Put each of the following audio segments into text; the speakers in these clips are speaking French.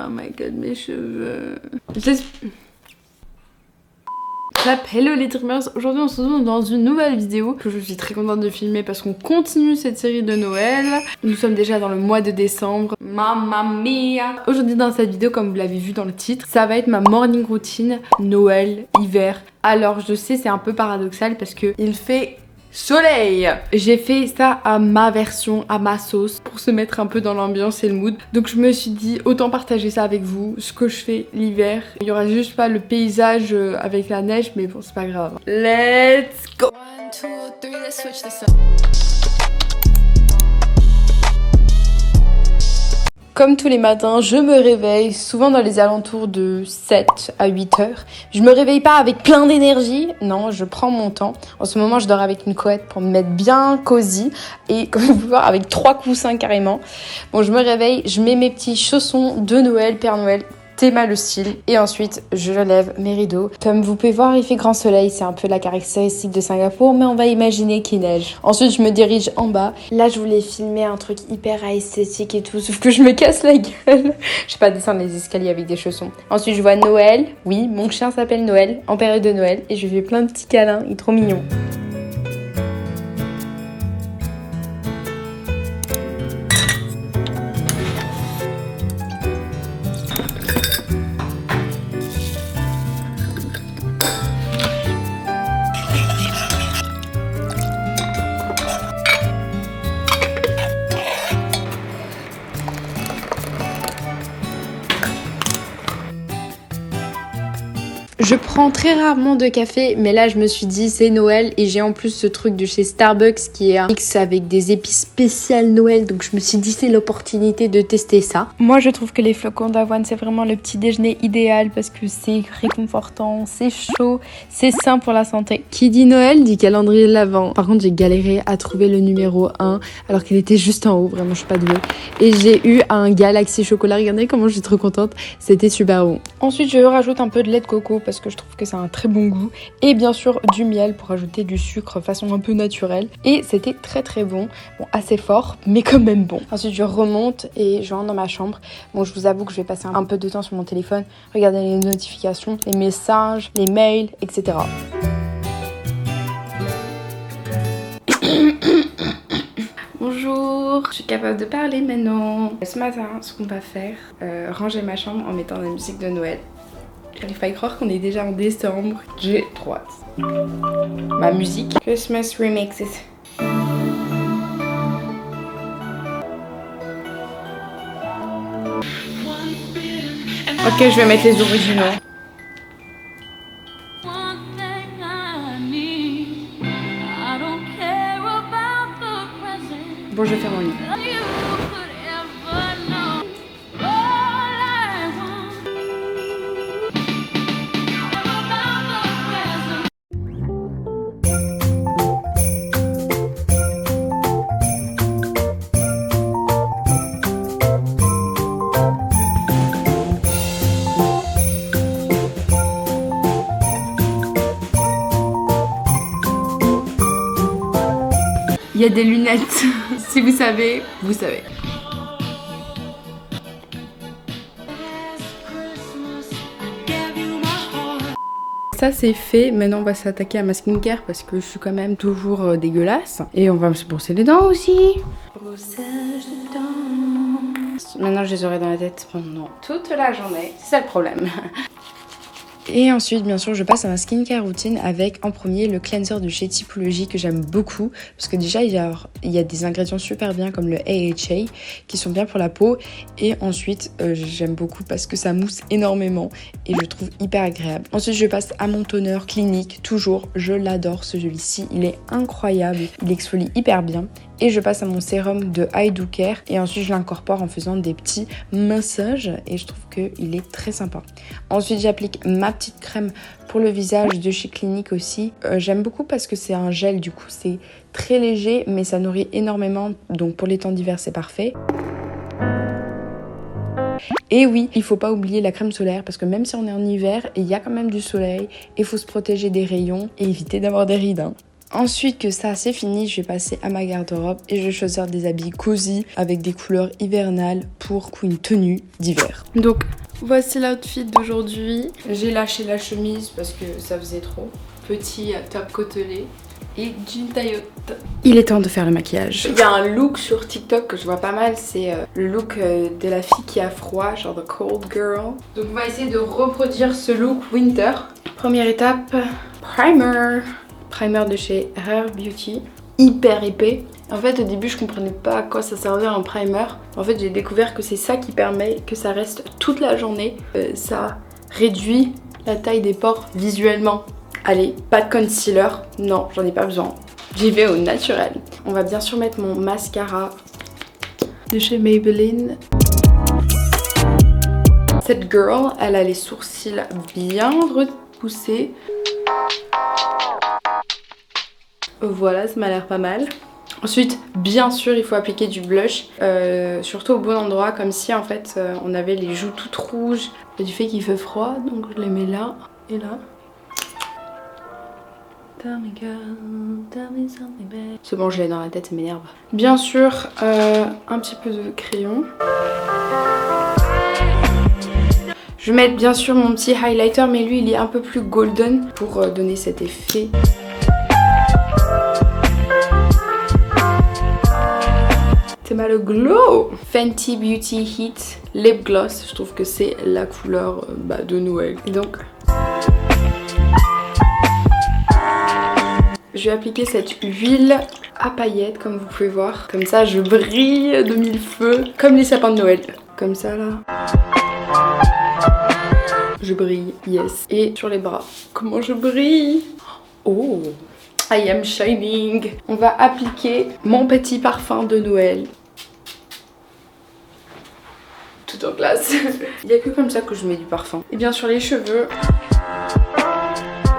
Oh my god, mes cheveux. Hello les Dreamers, aujourd'hui on se retrouve dans une nouvelle vidéo que je suis très contente de filmer parce qu'on continue cette série de Noël. Nous sommes déjà dans le mois de décembre. Mamma mia! Aujourd'hui dans cette vidéo, comme vous l'avez vu dans le titre, ça va être ma morning routine Noël, hiver. Alors je sais, c'est un peu paradoxal parce que il fait soleil. J'ai fait ça à ma version, à ma sauce, pour se mettre un peu dans l'ambiance et le mood. Donc je me suis dit, autant partager ça avec vous, ce que je fais l'hiver. Il y aura juste pas le paysage avec la neige, mais bon, c'est pas grave. Let's go! 1, 2, 3, let's switch this up. Comme tous les matins, je me réveille souvent dans les alentours de 7 à 8 heures. Je me réveille pas avec plein d'énergie, non, je prends mon temps. En ce moment, je dors avec une couette pour me mettre bien cosy et comme vous pouvez voir, avec 3 coussins carrément. Bon, je me réveille, je mets mes petits chaussons de Noël, Père Noël, Théma le style, et ensuite je lève mes rideaux. Comme vous pouvez voir, il fait grand soleil, c'est un peu la caractéristique de Singapour, mais on va imaginer qu'il neige. Ensuite je me dirige en bas. Là je voulais filmer un truc hyper esthétique et tout, sauf que je me casse la gueule. Je vais pas descendre les escaliers avec des chaussons. Ensuite je vois Noël, oui, mon chien s'appelle Noël, en période de Noël, et je lui fais plein de petits câlins, il est trop mignon. Je prends très rarement de café, mais là je me suis dit c'est Noël et j'ai en plus ce truc de chez Starbucks qui est un mix avec des épices spéciales Noël, donc je me suis dit c'est l'opportunité de tester ça. Moi je trouve que les flocons d'avoine c'est vraiment le petit déjeuner idéal parce que c'est réconfortant, c'est chaud, c'est sain pour la santé. Qui dit Noël dit calendrier de l'Avent. Par contre j'ai galéré à trouver le numéro 1 alors qu'il était juste en haut, vraiment je suis pas douée. Et j'ai eu un Galaxy chocolat, regardez comment je suis trop contente, c'était super bon. Ensuite je rajoute un peu de lait de coco parce que je trouve que ça a un très bon goût et bien sûr du miel pour ajouter du sucre façon un peu naturelle et c'était très très bon, bon assez fort mais quand même bon. Ensuite je remonte et je rentre dans ma chambre. Bon je vous avoue que je vais passer un peu de temps sur mon téléphone, regarder les notifications, les messages, les mails, etc. Bonjour, je suis capable de parler maintenant. Ce matin, ce qu'on va faire, ranger ma chambre en mettant de la musique de Noël. J'arrive pas à y croire qu'on est déjà en décembre. J'ai trop hâte. Ma musique. Christmas remixes. Ok, je vais mettre les originaux. Bon, je vais faire mon lit. Il y a des lunettes. Si vous savez, vous savez. Ça c'est fait, maintenant on va s'attaquer à ma skincare parce que je suis quand même toujours dégueulasse. Et on va se brosser les dents aussi. Brossage de dents. Maintenant je les aurai dans la tête pendant toute la journée. C'est ça le problème. Et ensuite, bien sûr, je passe à ma skincare routine avec en premier le cleanser de chez Typologie que j'aime beaucoup parce que déjà il y a des ingrédients super bien comme le AHA qui sont bien pour la peau et ensuite j'aime beaucoup parce que ça mousse énormément et je trouve hyper agréable. Ensuite, je passe à mon toner Clinique, toujours, je l'adore celui-ci, il est incroyable, il exfolie hyper bien. Et je passe à mon sérum de I Do Care et ensuite je l'incorpore en faisant des petits massages et je trouve qu'il est très sympa. Ensuite j'applique ma petite crème pour le visage de chez Clinique aussi. J'aime beaucoup parce que c'est un gel, du coup c'est très léger mais ça nourrit énormément, donc pour les temps d'hiver c'est parfait. Et oui, il faut pas oublier la crème solaire parce que même si on est en hiver, il y a quand même du soleil, il faut se protéger des rayons et éviter d'avoir des rides. Ensuite que ça c'est fini, je vais passer à ma garde-robe et je vais choisir des habits cosy avec des couleurs hivernales pour une tenue d'hiver. Donc voici l'outfit d'aujourd'hui. J'ai lâché la chemise parce que ça faisait trop. Petit top côtelé et jean taillotte. Il est temps de faire le maquillage. Il y a un look sur TikTok que je vois pas mal, c'est le look de la fille qui a froid, genre the cold girl. Donc on va essayer de reproduire ce look winter. Première étape, primer. Primer de chez Rare Beauty. Hyper épais. En fait au début je comprenais pas à quoi ça servait un primer. En fait j'ai découvert que c'est ça qui permet que ça reste toute la journée. Ça réduit la taille des pores visuellement. Allez, pas de concealer, non, j'en ai pas besoin. J'y vais au naturel. On va bien sûr mettre mon mascara de chez Maybelline. Cette girl, elle a les sourcils bien repoussés. Voilà, ça m'a l'air pas mal. Ensuite, bien sûr, il faut appliquer du blush, surtout au bon endroit, comme si en fait on avait les joues toutes rouges. Du fait qu'il fait froid, donc je les mets là et là. C'est bon, je l'ai dans la tête, ça m'énerve. Bien sûr, un petit peu de crayon. Je vais mettre bien sûr mon petit highlighter, mais lui il est un peu plus golden pour donner cet effet. C'est mal le glow. Fenty Beauty Heat Lip Gloss, je trouve que c'est la couleur de Noël. Et donc je vais appliquer cette huile à paillettes comme vous pouvez voir. Comme ça je brille de mille feux. Comme les sapins de Noël. Comme ça là. Je brille, yes. Et sur les bras. Comment je brille? Oh, I am shining. On va appliquer mon petit parfum de Noël. Tout en classe. Il n'y a que comme ça que je mets du parfum. Et bien sur les cheveux.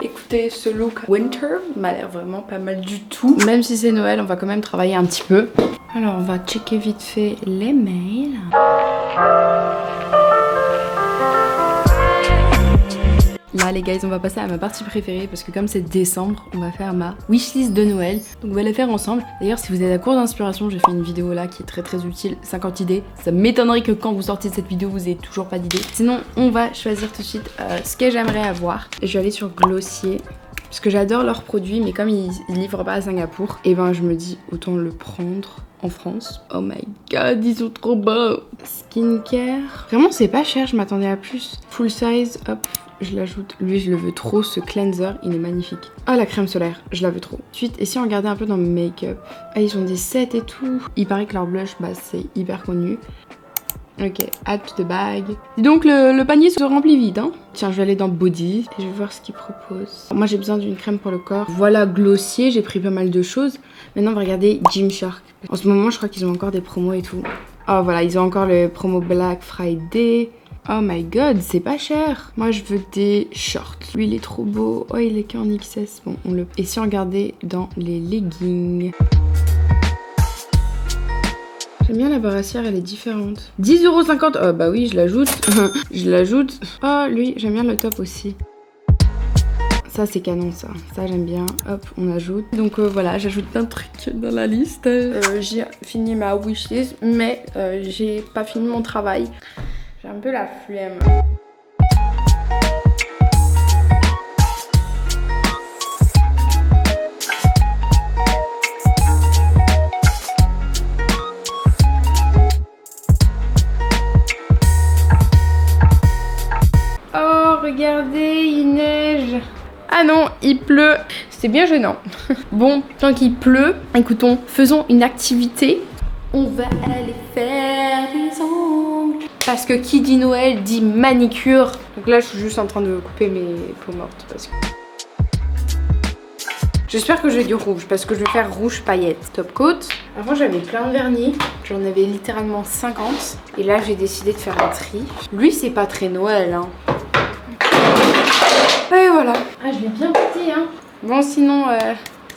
Écoutez, ce look winter m'a l'air vraiment pas mal du tout. Même si c'est Noël, on va quand même travailler un petit peu. Alors on va checker vite fait les mails. Là les guys, on va passer à ma partie préférée parce que comme c'est décembre, on va faire ma wishlist de Noël. Donc on va la faire ensemble. D'ailleurs si vous êtes à court d'inspiration, j'ai fait une vidéo là qui est très utile, 50 idées. Ça m'étonnerait que quand vous sortez de cette vidéo, vous ayez toujours pas d'idées. Sinon on va choisir tout de suite ce que j'aimerais avoir. Je vais aller sur Glossier. Parce que j'adore leurs produits, mais comme ils livrent pas à Singapour, et ben je me dis autant le prendre en France. Oh my god, ils sont trop beaux. Skincare. Vraiment c'est pas cher, je m'attendais à plus. Full size, hop. Je l'ajoute. Lui, je le veux trop. Ce cleanser, il est magnifique. Ah, la crème solaire, je la veux trop. Ensuite, et si on regardait un peu dans mes make-up. Ah, ils ont des sets et tout. Il paraît que leur blush, c'est hyper connu. Ok, add to the bag. Dis donc, le panier se remplit vite, hein. Tiens, je vais aller dans Body et je vais voir ce qu'ils proposent. Moi, j'ai besoin d'une crème pour le corps. Voilà, Glossier, j'ai pris pas mal de choses. Maintenant, on va regarder Gymshark. En ce moment, je crois qu'ils ont encore des promos et tout. Oh, voilà, ils ont encore le promo Black Friday. Oh my god, c'est pas cher. Moi je veux des shorts. Lui il est trop beau. Oh il est qu'en XS. Bon on le... Et si on regardait dans les leggings. J'aime bien la brassière, elle est différente. 10,50 €. Oh bah oui je l'ajoute. Je l'ajoute. Oh lui j'aime bien le top aussi. Ça c'est canon ça. Ça j'aime bien. Hop on ajoute. Donc voilà j'ajoute plein de trucs dans la liste. J'ai fini ma wishlist mais j'ai pas fini mon travail. J'ai un peu la flemme. Oh, regardez, il neige. Ah non, il pleut. C'est bien gênant. Bon, tant qu'il pleut, écoutons, faisons une activité. On va aller faire les ongles. Parce que qui dit Noël dit manicure. Donc là, je suis juste en train de couper mes peaux mortes. Parce que... J'espère que j'ai du rouge parce que je vais faire rouge paillette. Top coat. Avant, j'avais plein de vernis. J'en avais littéralement 50. Et là, j'ai décidé de faire un tri. Lui, c'est pas très Noël, hein. Et voilà. Ah, je l'ai bien pété, hein. Bon, sinon...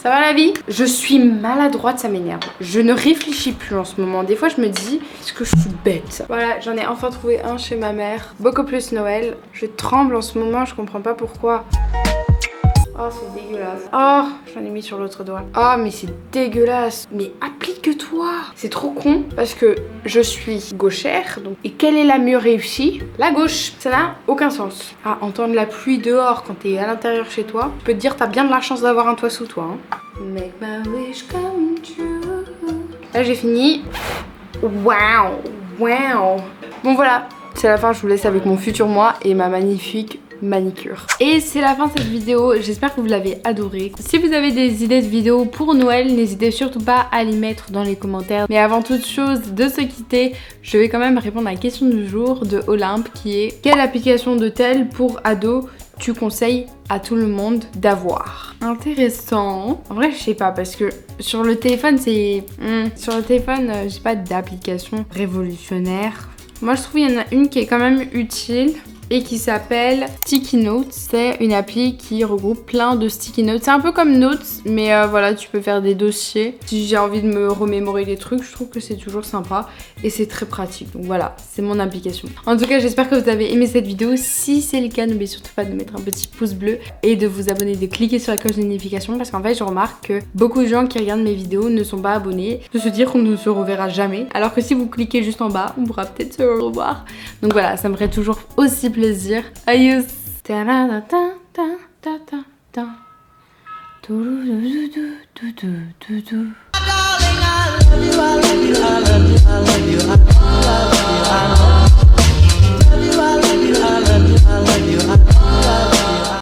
Ça va la vie? Je suis maladroite, ça m'énerve. Je ne réfléchis plus en ce moment. Des fois, je me dis, est-ce que je suis bête? Voilà, j'en ai enfin trouvé un chez ma mère. Beaucoup plus Noël. Je tremble en ce moment, je comprends pas pourquoi. Oh, c'est dégueulasse. Oh, j'en ai mis sur l'autre doigt. Oh, mais c'est dégueulasse. Mais applique-toi. C'est trop con parce que je suis gauchère. Donc... Et quelle est la mieux réussie? La gauche. Ça n'a aucun sens. Ah, entendre la pluie dehors quand t'es à l'intérieur chez toi, je peux te dire, t'as bien de la chance d'avoir un toit sous toi. Hein. Make my wish come true. Là, j'ai fini. Waouh. Waouh. Bon, voilà. C'est la fin. Je vous laisse avec mon futur moi et ma magnifique manicure. Et c'est la fin de cette vidéo, j'espère que vous l'avez adorée. Si vous avez des idées de vidéos pour Noël, n'hésitez surtout pas à les mettre dans les commentaires. Mais avant toute chose de se quitter, je vais quand même répondre à la question du jour de Olympe qui est: quelle application de tel pour ados tu conseilles à tout le monde d'avoir? Intéressant. En vrai, je sais pas parce que sur le téléphone, c'est... Sur le téléphone, j'ai pas d'application révolutionnaire. Moi, je trouve qu'il y en a une qui est quand même utile et qui s'appelle Sticky Notes. C'est une appli qui regroupe plein de sticky notes. C'est un peu comme Notes, mais voilà, tu peux faire des dossiers. Si j'ai envie de me remémorer les trucs, je trouve que c'est toujours sympa et c'est très pratique. Donc voilà, c'est mon application. En tout cas, j'espère que vous avez aimé cette vidéo. Si c'est le cas, n'oubliez surtout pas de mettre un petit pouce bleu et de vous abonner, de cliquer sur la cloche de notification parce qu'en fait, je remarque que beaucoup de gens qui regardent mes vidéos ne sont pas abonnés, de se dire qu'on ne se reverra jamais. Alors que si vous cliquez juste en bas, on pourra peut-être se revoir. Donc voilà, ça me ferait toujours aussi plaisir. Adios. I love you.